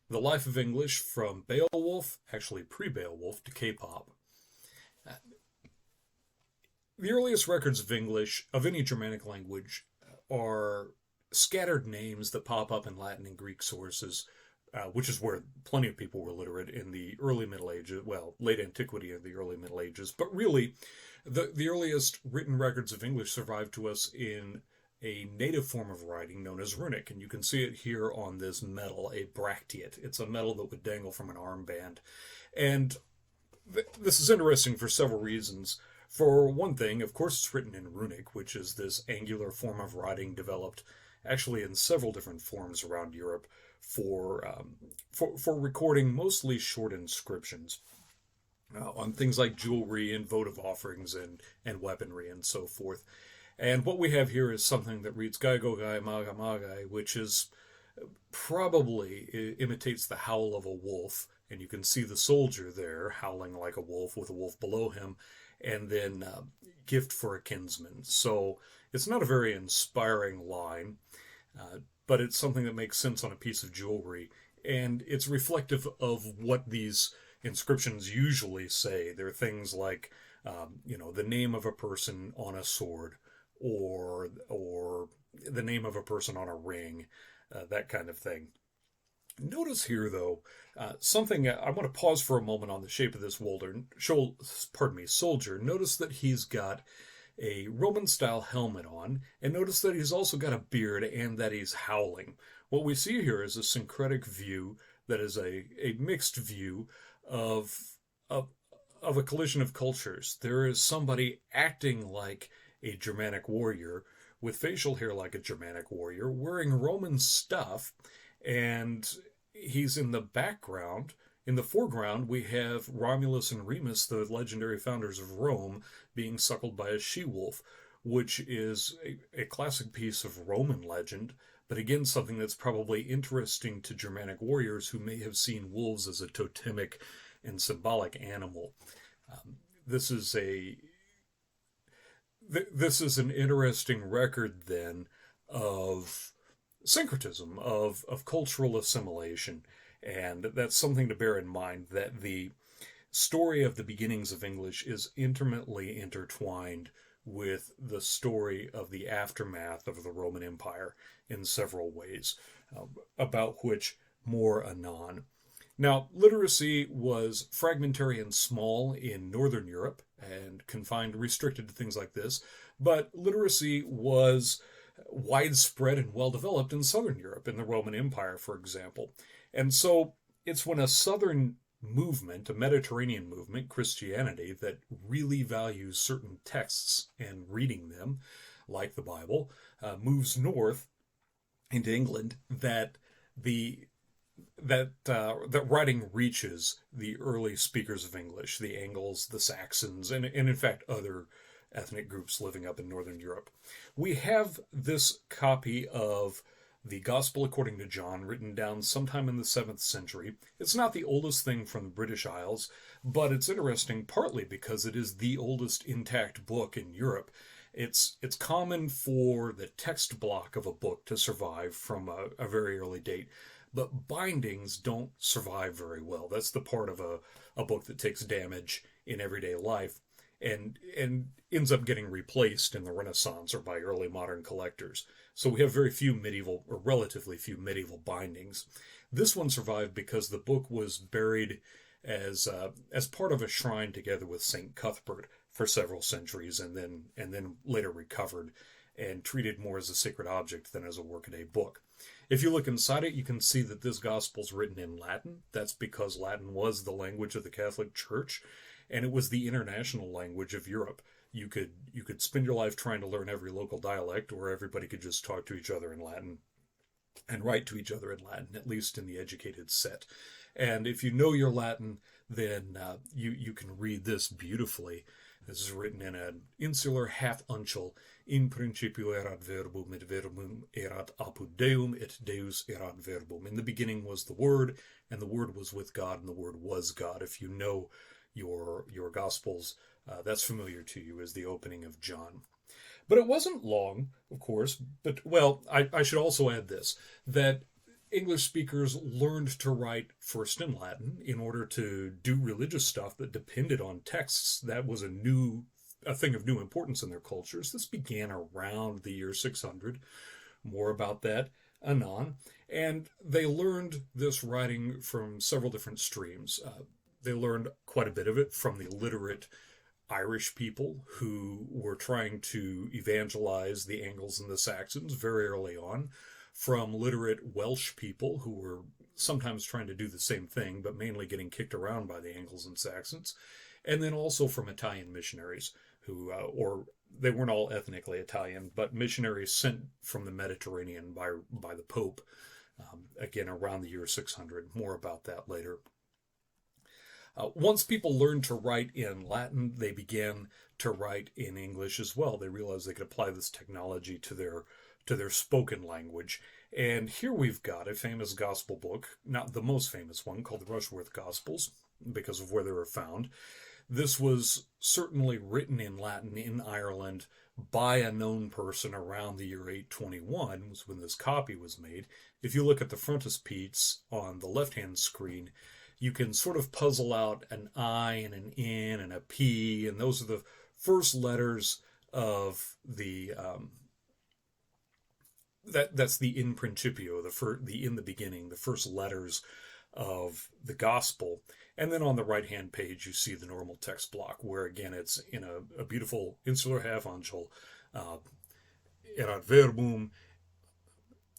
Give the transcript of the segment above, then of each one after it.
The Life of English from Beowulf, actually pre-Beowulf, to K-pop. The earliest records of English, of any Germanic language, are scattered names that pop up in Latin and Greek sources, which is where plenty of people were literate in the early Middle Ages, well, late antiquity and the early Middle Ages. But really, the earliest written records of English survive to us in a native form of writing known as runic, and you can see it here on this medal, a bracteate. It's a medal that would dangle from an armband. And this is interesting for several reasons. For one thing, of course, it's written in runic, which is this angular form of writing developed actually in several different forms around Europe for recording mostly short inscriptions on things like jewelry and votive offerings and weaponry and so forth. And what we have here is something that reads Gai Go Gai Maga Magai, which is probably imitates the howl of a wolf, and you can see the soldier there howling like a wolf with a wolf below him, and then gift for a kinsman. So it's not a very inspiring line, but it's something that makes sense on a piece of jewelry, and it's reflective of what these inscriptions usually say. They're things like, the name of a person on a sword, or the name of a person on a ring, that kind of thing. Notice here, though, something I want to pause for a moment on the shape of this soldier. Notice that he's got a Roman-style helmet on, and notice that he's also got a beard and that he's howling. What we see here is a syncretic view that is a mixed view of a collision of cultures. There is somebody acting like a Germanic warrior with facial hair like a Germanic warrior, wearing Roman stuff, and he's in the background. In the foreground, we have Romulus and Remus, the legendary founders of Rome, being suckled by a she-wolf, which is a classic piece of Roman legend, but again, something that's probably interesting to Germanic warriors who may have seen wolves as a totemic and symbolic animal. This is an interesting record, then, of syncretism, of cultural assimilation. And that's something to bear in mind, that the story of the beginnings of English is intimately intertwined with the story of the aftermath of the Roman Empire in several ways, about which more anon. Now, literacy was fragmentary and small in Northern Europe and restricted to things like this, but literacy was widespread and well-developed in Southern Europe, in the Roman Empire, for example. And so it's when a Southern movement, a Mediterranean movement, Christianity, that really values certain texts and reading them, like the Bible, moves north into England, that writing reaches the early speakers of English, the Angles, the Saxons, and in fact other ethnic groups living up in Northern Europe. We have this copy of the Gospel according to John, written down sometime in the 7th century. It's not the oldest thing from the British Isles, but it's interesting partly because it is the oldest intact book in Europe. It's common for the text block of a book to survive from a very early date, but bindings don't survive very well. That's the part of a book that takes damage in everyday life and ends up getting replaced in the Renaissance or by early modern collectors. So we have relatively few medieval bindings. This one survived because the book was buried as part of a shrine together with St. Cuthbert for several centuries, and then later recovered and treated more as a sacred object than as a workaday book. If you look inside it, you can see that this gospel's written in Latin. That's because Latin was the language of the Catholic Church, and it was the international language of Europe. You could spend your life trying to learn every local dialect, or everybody could just talk to each other in Latin and write to each other in Latin, at least in the educated set. And if you know your Latin, then you can read this beautifully. This is written in an insular half-uncial. In principio erat verbum, et verbum erat apud Deum, et Deus erat verbum. In the beginning was the Word, and the Word was with God, and the Word was God. If you know your Gospels, that's familiar to you as the opening of John. But it wasn't long, of course, I should also add this, that English speakers learned to write first in Latin in order to do religious stuff that depended on texts. That was a thing of new importance in their cultures. This began around the year 600. More about that anon. And they learned this writing from several different streams. They learned quite a bit of it from the literate Irish people who were trying to evangelize the Angles and the Saxons very early on, from literate Welsh people who were sometimes trying to do the same thing, but mainly getting kicked around by the Angles and Saxons, and then also from Italian missionaries who, or they weren't all ethnically Italian, but missionaries sent from the Mediterranean by the Pope, again around the year 600. More about that later. Once people learned to write in Latin, they began to write in English as well. They realized they could apply this technology to their spoken language. And here we've got a famous gospel book, not the most famous one, called the Rushworth Gospels, because of where they were found. This was certainly written in Latin in Ireland by a known person around the year 821, was when this copy was made. If you look at the frontispiece on the left-hand screen, you can sort of puzzle out an I and an N and a P, and those are the first letters of the that's the in principio, the in the beginning, the first letters of the gospel. And then on the right-hand page, you see the normal text block, where again it's in a beautiful insular half-angel, erat verbum,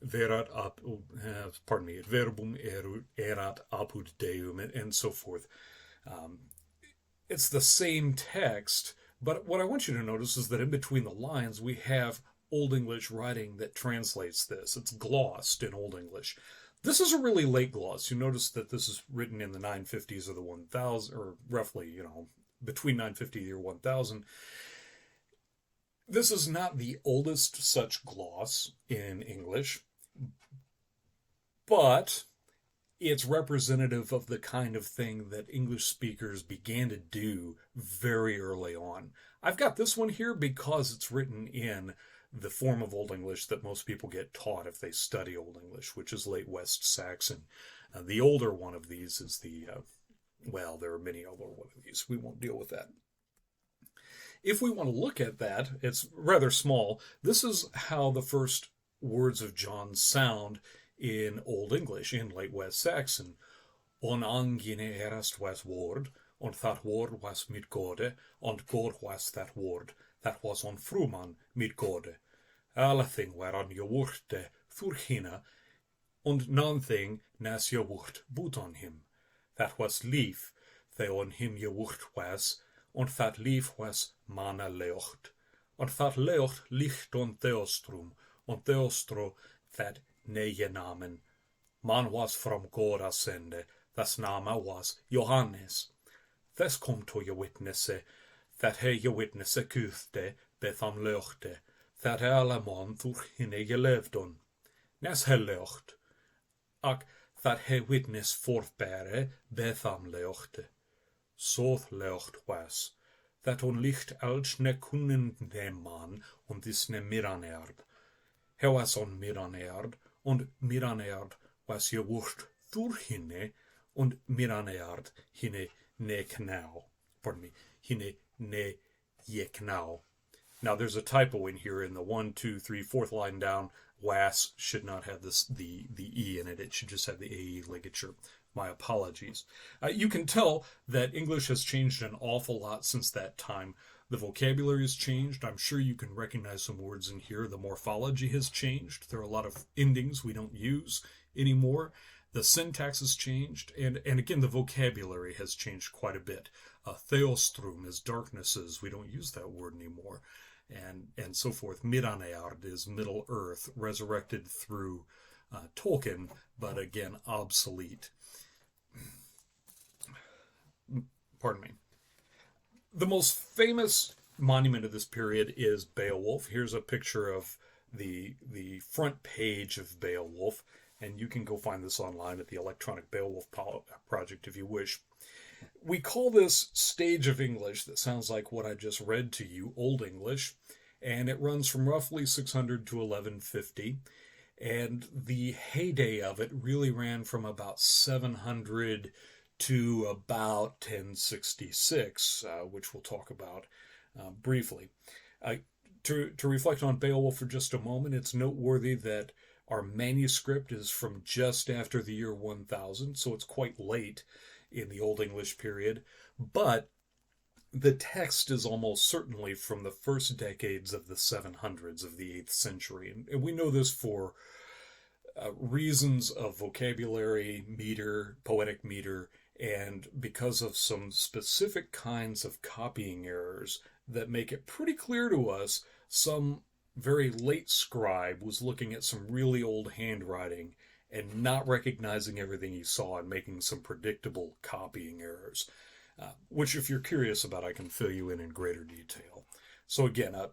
verat verbum erat apud Deum, and so forth. It's the same text, but what I want you to notice is that in between the lines we have Old English writing that translates this. It's glossed in Old English. This is a really late gloss. You notice that this is written in the 950s or the 1000, or roughly, between 950 and the year 1000. This is not the oldest such gloss in English, but it's representative of the kind of thing that English speakers began to do very early on. I've got this one here because it's written in the form of Old English that most people get taught if they study Old English, which is late West Saxon. The older one of these is there are many older one of these. We won't deal with that. If we want to look at that, it's rather small. This is how the first words of John sound in Old English, in late West Saxon. On angine erast was word, and that word was mit Gode, and God was that word. That was on fruman mit Gode. Allething whereon je wurte thur hina, and nonthing nas je wurt boot on him. That was lief, the on him je wurt was, and that lief was mana leocht. And that leocht licht on theostrum, and theostro that neje namen. Man was from God ascende, das nama was Johannes. This kom to je witnesse, that he je witnesse kuchte, betham leochte, that alle man thur hinne je levd on. Nes he leocht, ac that he witness forthbere, betham leochte. Soth leocht was, that on licht als ne kunnen ne man, und is ne miranerd. He was on miranerd, und miranerd was je wurt thur hinne, und miranerd hinne ne knau. Pardon me, hinne ne ye knau. Now there's a typo in here in the 1, 2, 3, 4th line down. Was should not have the E in it. It should just have the AE ligature. My apologies. You can tell that English has changed an awful lot since that time. The vocabulary has changed. I'm sure you can recognize some words in here. The morphology has changed. There are a lot of endings we don't use anymore. The syntax has changed. And again, the vocabulary has changed quite a bit. Theostrum is darknesses. We don't use that word anymore. And so forth. Midaneard is Middle Earth, resurrected through Tolkien, but again, obsolete. Pardon me. The most famous monument of this period is Beowulf. Here's a picture of the front page of Beowulf, and you can go find this online at the Electronic Beowulf Project if you wish. We call this stage of English that sounds like what I just read to you, Old English, and it runs from roughly 600 to 1150. And the heyday of it really ran from about 700 to about 1066, which we'll talk about briefly. Uh, to reflect on Beowulf for just a moment, it's noteworthy that our manuscript is from just after the year 1000, so it's quite late in the Old English period, but the text is almost certainly from the first decades of the 700s of the 8th century. And we know this for reasons of vocabulary, meter, poetic meter, and because of some specific kinds of copying errors that make it pretty clear to us some very late scribe was looking at some really old handwriting and not recognizing everything he saw and making some predictable copying errors, which, if you're curious about, I can fill you in greater detail. So again, an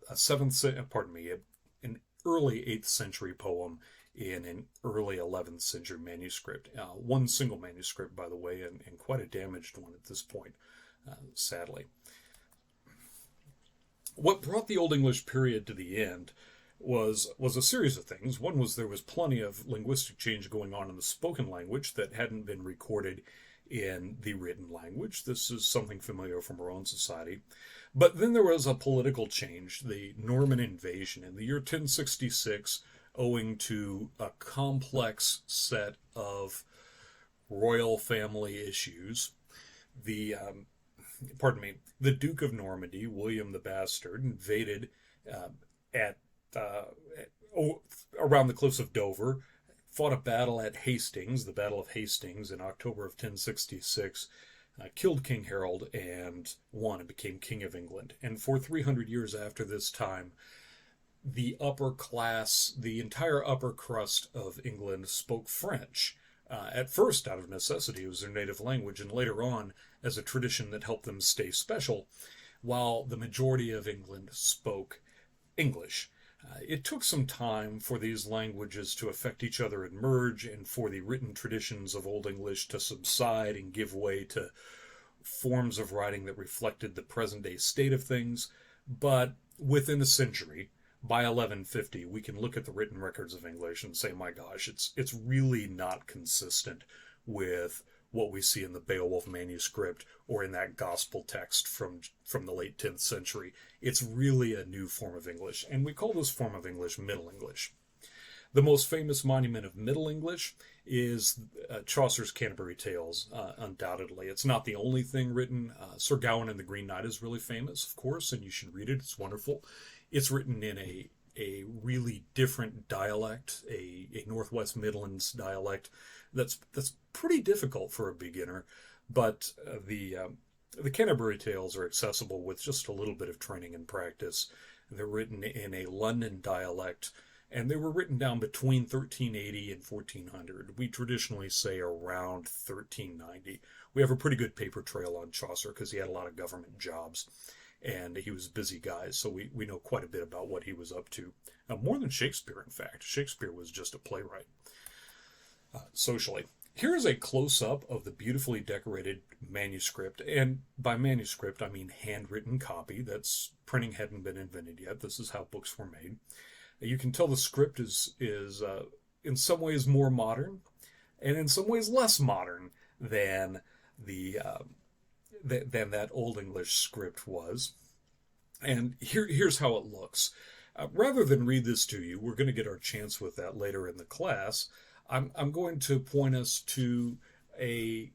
early 8th century poem in an early 11th century manuscript. One single manuscript, by the way, and quite a damaged one at this point, sadly. What brought the Old English period to the end was a series of things. One was there was plenty of linguistic change going on in the spoken language that hadn't been recorded in the written language. This is something familiar from our own society. But then there was a political change, the Norman invasion in the year 1066, owing to a complex set of royal family issues. The Duke of Normandy, William the Bastard, invaded around the cliffs of Dover, fought a battle at Hastings, the Battle of Hastings, in October of 1066, killed King Harold and won and became King of England. And for 300 years after this time, the upper class, the entire upper crust of England spoke French. At first, out of necessity, it was their native language, and later on, as a tradition that helped them stay special, while the majority of England spoke English. It took some time for these languages to affect each other and merge, and for the written traditions of Old English to subside and give way to forms of writing that reflected the present-day state of things. But within a century, by 1150, we can look at the written records of English and say, my gosh, it's really not consistent with what we see in the Beowulf manuscript or in that gospel text from the late 10th century. It's really a new form of English, and we call this form of English Middle English. The most famous monument of Middle English is Chaucer's Canterbury Tales, undoubtedly. It's not the only thing written. Sir Gawain and the Green Knight is really famous, of course, and you should read it. It's wonderful. It's written in a really different dialect, a Northwest Midlands dialect that's pretty difficult for a beginner, but the Canterbury Tales are accessible with just a little bit of training and practice. They're written in a London dialect, and they were written down between 1380 and 1400. We traditionally say around 1390. We have a pretty good paper trail on Chaucer because he had a lot of government jobs, and he was a busy guy, so we know quite a bit about what he was up to. More than Shakespeare, in fact. Shakespeare was just a playwright. Socially. Here is a close-up of the beautifully decorated manuscript, and by manuscript I mean handwritten copy. That's printing hadn't been invented yet. This is how books were made. You can tell the script is in some ways more modern, and in some ways less modern than than that Old English script was. And here's how it looks. Rather than read this to you, we're going to get our chance with that later in the class. I'm going to point us to a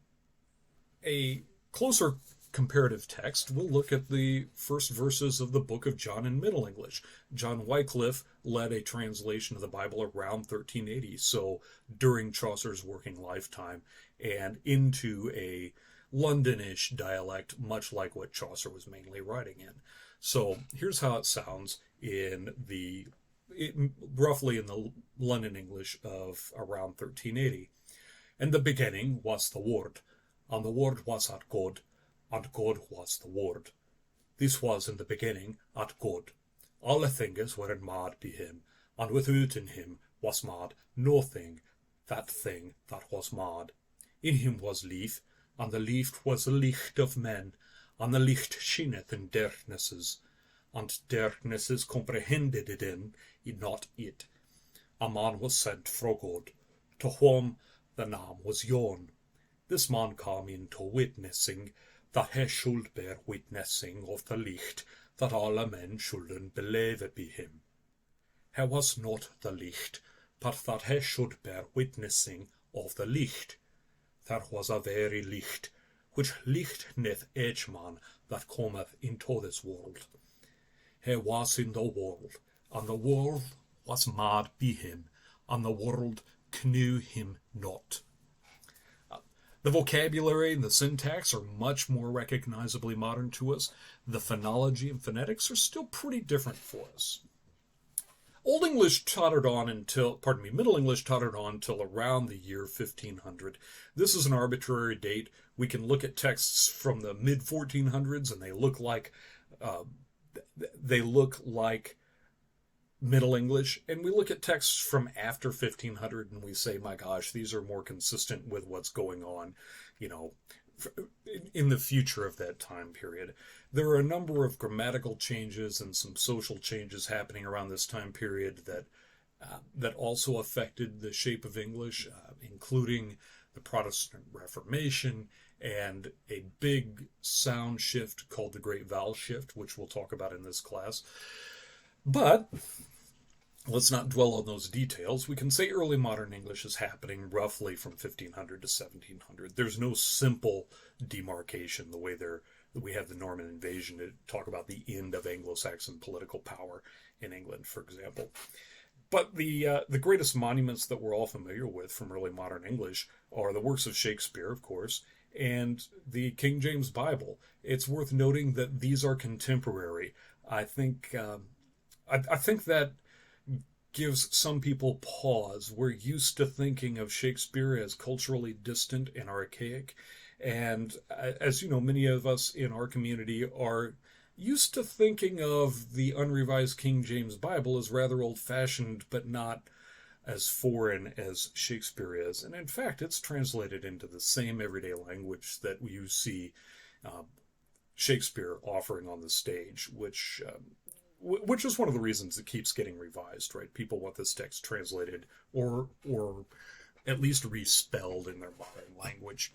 closer comparative text. We'll look at the first verses of the Book of John in Middle English. John Wycliffe led a translation of the Bible around 1380, so during Chaucer's working lifetime, and into a Londonish dialect, much like what Chaucer was mainly writing in. So here's how it sounds roughly in the London English of around 1380. In the beginning was the Word, and the Word was at God, and God was the Word. This was in the beginning at God. Alle things were made by him, and without in him was made no thing that was made. In him was life, and the life was the licht of men, and the licht shineth in darknesses, and darknesses comprehended it in, not it. a man was sent fra God, to whom the name was John. This man came into witnessing that he should bear witnessing of the licht, that alle men shoulden believe be him. He was not the licht, but that he should bear witnessing of the licht. That was a very licht, which lichteth each man that cometh into this world. He was in the world, and the world was made by him, and the world knew him not. The vocabulary and the syntax are much more recognizably modern to us. The phonology and phonetics are still pretty different for us. Middle English tottered on until around the year 1500. This is an arbitrary date. We can look at texts from the mid 1400s, and they look like Middle English, and we look at texts from after 1500 and we say, my gosh, these are more consistent with what's going on, in the future of that time period. There are a number of grammatical changes and some social changes happening around this time period that also affected the shape of English, including the Protestant Reformation and a big sound shift called the Great Vowel Shift, which we'll talk about in this class. But let's not dwell on those details. We can say early modern English is happening roughly from 1500 to 1700. There's no simple demarcation the way we have the Norman invasion to talk about the end of Anglo-Saxon political power in England, for example. But the greatest monuments that we're all familiar with from early modern English are the works of Shakespeare, of course, and the King James Bible. It's worth noting that these are contemporary. I think that gives some people pause. We're used to thinking of Shakespeare as culturally distant and archaic. And as you know, many of us in our community are used to thinking of the unrevised King James Bible as rather old-fashioned, but not as foreign as Shakespeare is. And in fact, it's translated into the same everyday language that you see Shakespeare offering on the stage, which is one of the reasons it keeps getting revised, right? People want this text translated or at least respelled in their modern language.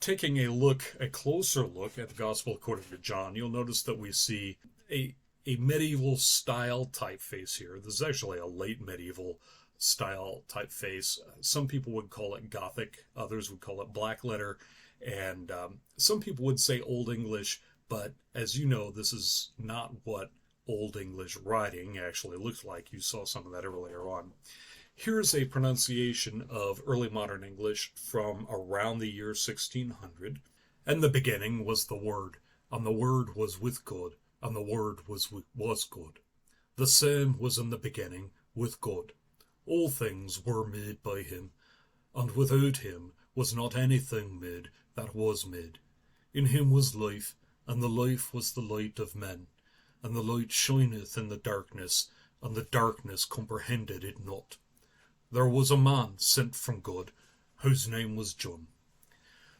Taking a closer look at the Gospel according to John, you'll notice that we see a medieval style typeface here. This is actually a late medieval style typeface. Some people would call it Gothic, others would call it black letter, and some people would say Old English. But as you know, this is not what Old English writing actually looked like. You saw some of that earlier on. Here's a pronunciation of early modern English from around the year 1600. And the beginning was the Word, and the Word was with God, and the Word was God. The same was in the beginning with God. All things were made by him, and without him was not anything made that was made. In him was life, and the life was the light of men. And the light shineth in the darkness, and the darkness comprehended it not. There was a man sent from God, whose name was John.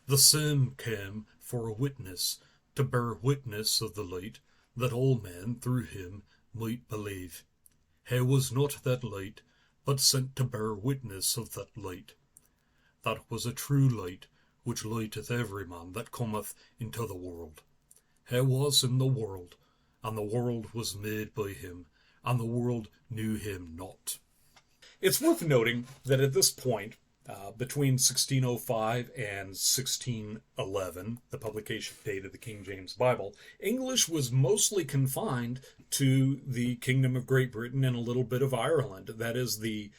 The same came for a witness, to bear witness of the light, that all men through him might believe. He was not that light, but sent to bear witness of that light. That was a true light, which lighteth every man that cometh into the world. He was in the world, and the world was made by him, and the world knew him not. It's worth noting that at this point, between 1605 and 1611, the publication date of the King James Bible, English was mostly confined to the Kingdom of Great Britain and a little bit of Ireland. That is the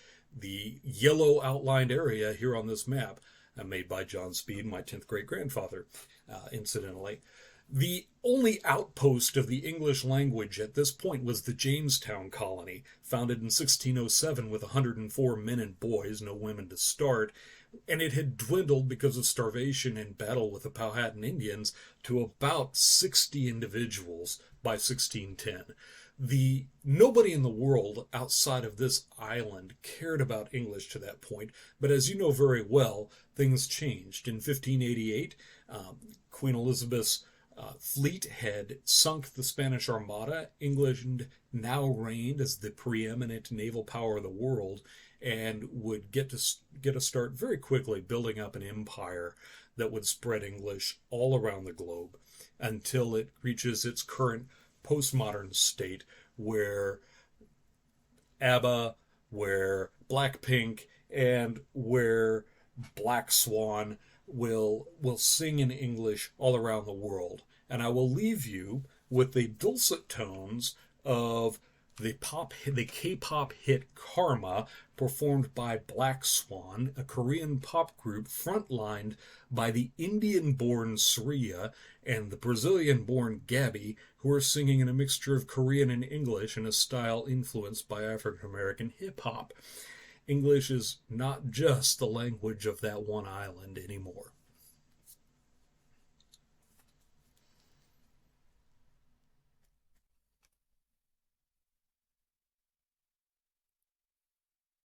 yellow outlined area here on this map, made by John Speed, my 10th great-grandfather, incidentally. The only outpost of the English language at this point was the Jamestown colony, founded in 1607 with 104 men and boys, no women to start, and it had dwindled because of starvation and battle with the Powhatan Indians to about 60 individuals by 1610. Nobody in the world outside of this island cared about English to that point, but as you know very well, things changed. In 1588, Queen Elizabeth's fleet had sunk the Spanish Armada. England now reigned as the preeminent naval power of the world and would get a start very quickly building up an empire that would spread English all around the globe until it reaches its current postmodern state where ABBA, where Blackpink, and where Black Swan will sing in English all around the world. And I will leave you with the dulcet tones of the K-pop hit Karma, performed by Black Swan, a Korean pop group frontlined by the Indian-born Sriya and the Brazilian-born Gabby, who are singing in a mixture of Korean and English in a style influenced by African-American hip-hop. English is not just the language of that one island anymore.